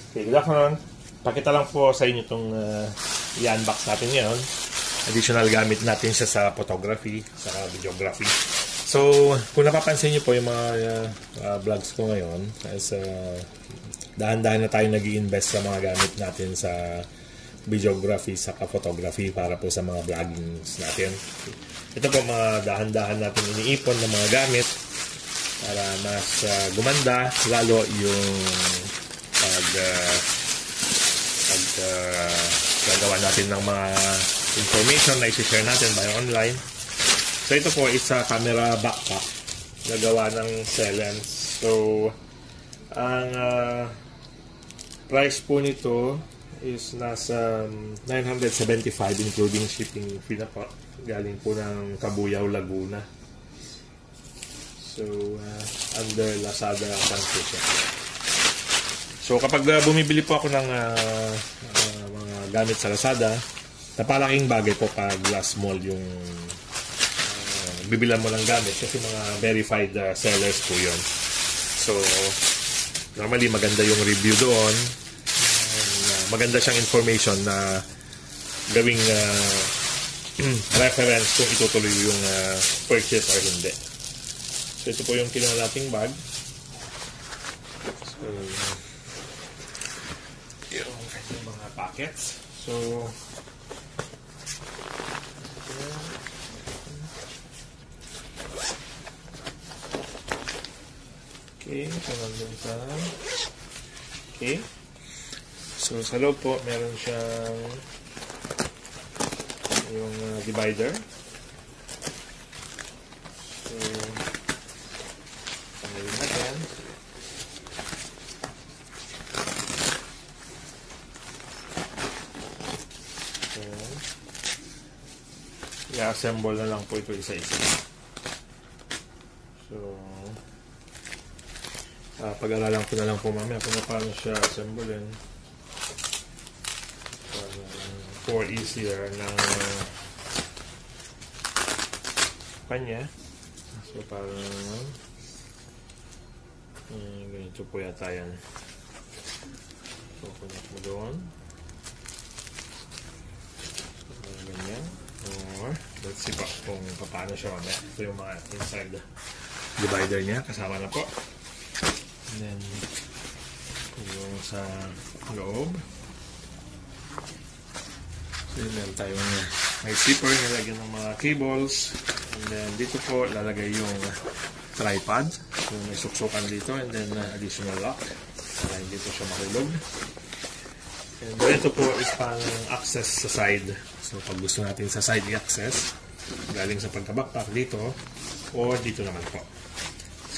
Okay, good afternoon. Pakita lang po sa inyo itong i-unbox natin ngayon. Additional gamit natin siya sa photography, sa videography. So, kung napapansin niyo po yung mga vlogs ko ngayon, dahan-dahan na tayo nag-i-invest sa mga gamit natin sa videography, sa photography para po sa mga vloggings natin. Ito po mga dahan-dahan natin iniipon ng mga gamit para mas gumanda, lalo yung gagawa natin ng mga information na i-share natin by online. So ito po is a camera backpack gagawa ng Celens. So ang price po nito is nasa 975 including shipping fee na po. Galing po ng Cabuyao, Laguna. So under Lazada country siya. So kapag bumibili po ako ng mga gamit sa Lazada, napalaking bagay po pag glass mold yung bibilan mo ng gamit kasi mga verified sellers po yun. So normally maganda yung review doon, maganda siyang information na gawing reference kung itutuloy yung purchase or hindi. So ito po yung kinuha nating bag. So yung mga packets. So okay, okay. So sa loob po meron siyang yung divider. So tanggalin natin. So i-assemble na lang po ito isa-isa. So pag-aralan ko na lang po mamaya kung paano siya assemblein for easier ng kanya. So parang ganito po yata yan. So connect mo doon. So ganyan. Or let's see pa kung paano siya mamaya. Ito yung mga inside divider niya, kasama na po. And then yung sa loob, so meron tayong may zipper, nilagyan ng mga cables, and then dito po lalagay yung tripod, so may suksukan dito, and then additional lock para hindi po siya mahulog. And then ito po is pang access sa side, so pag gusto natin sa side i-access galing sa pagka-backpack dito o dito naman po.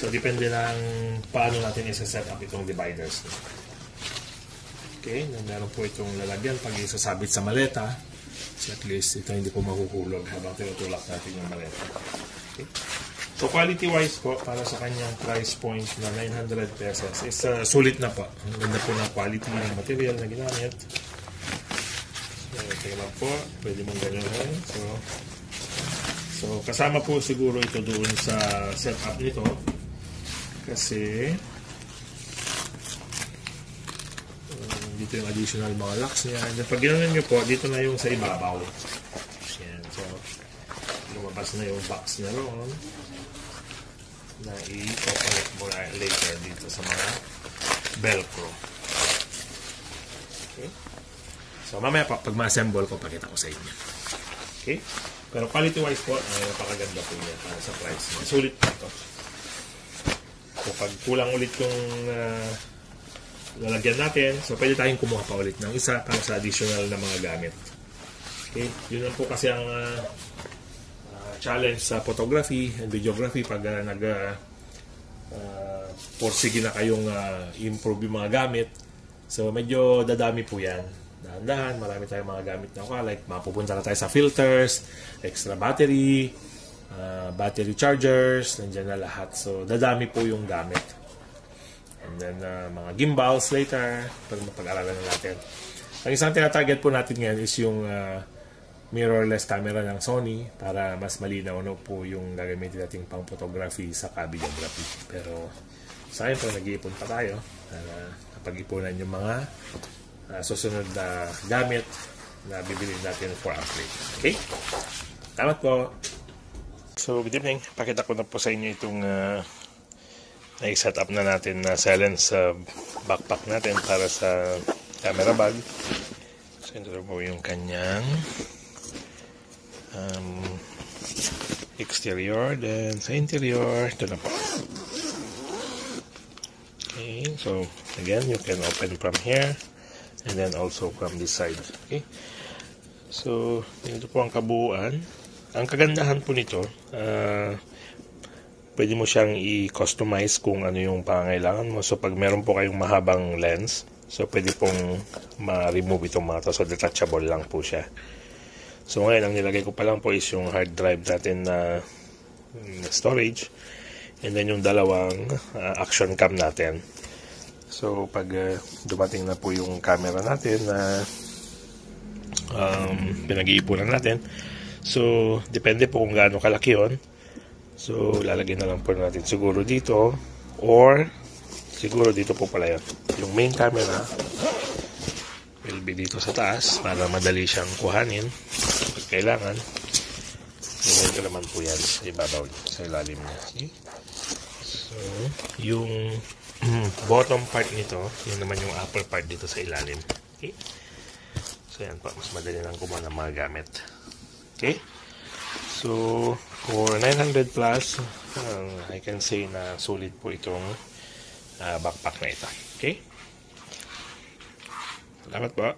So, depende lang paano natin isa-set up itong dividers. Okay, meron po itong lalagyan pag isasabit sa maleta. So, at least ito hindi po mahuhulog habang tinutulak natin yung maleta. Okay. So, quality-wise po, para sa kanyang price point na 900 pesos, is sulit na po. Ang ganda po ng quality ng material na ginamit. So, okay lang po. Pwede mong ganyan. So, kasama po siguro ito doon sa setup nito. Kasi dito yung additional mga locks niya. And then, pag ginanon nyo po, dito na yung sa ibabaw. Yan. So, lumabas na yung box niya roon na i-connect mo later dito sa mga velcro. Okay. So, mamaya pa, pag ma-assemble ko, pakita ko sa inyo. Okay. Pero quality-wise po, napakaganda po niya para sa price niya. Sulit po ito. So, pag kulang ulit yung lalagyan natin, so pwede tayong kumuha pa ulit ng isa para sa additional na mga gamit. Okay, yun lang po kasi ang challenge sa photography and videography pag porsige na kayong improve yung mga gamit. So, medyo dadami po yan. Dahan-dahan, marami tayong mga gamit na like mapupunta na tayo sa filters, extra battery, battery chargers, nandiyan na lahat. So, dadami po yung gamit. And then, mga gimbals later, pag mapag-aralan na natin. Ang isang tinatarget po natin ngayon is yung mirrorless camera ng Sony para mas malinaw po yung gagamitin natin pang photography sa videography. Pero, Sayang po, nag-iipon pa tayo. Napag-ipunan yung mga susunod na gamit na bibili natin for upgrade. Okay? Salamat po. So, good evening. Pakita ko na po sa inyo itong na-set up na natin na silence sa backpack natin para sa camera bag. So, ito po yung kanyang exterior. Then, sa interior, ito na po. Okay, so again, you can open from here and then also from this side. Okay, so ito po ang kabuuan. Ang kagandahan po nito, pwede mo siyang i-customize kung ano yung pangangailangan mo. So pag meron po kayong mahabang lens, so pwede pong ma-remove itong mga to. So detachable lang po siya. So ngayon, ang nilagay ko pa lang po is yung hard drive natin na storage. And then yung dalawang action cam natin. So pag dumating na po yung camera natin na pinag-iipunan natin, so depende po kung gaano kalaki yun. So lalagyan na lang po natin siguro dito, or siguro dito po pala yun. Yung main camera will be dito sa taas para madali siyang kuhanin pag kailangan. Nilagay ko naman po yan sa ibabaw, sa ilalim niya. Okay? So, yung bottom part nito, yun naman yung upper part dito sa ilalim. Okay? So, yan pa. Mas madali lang kumuha ng mga gamit. Okay? So, for 900 plus, I can say na solid po itong backpack na ito. Okay? Salamat po.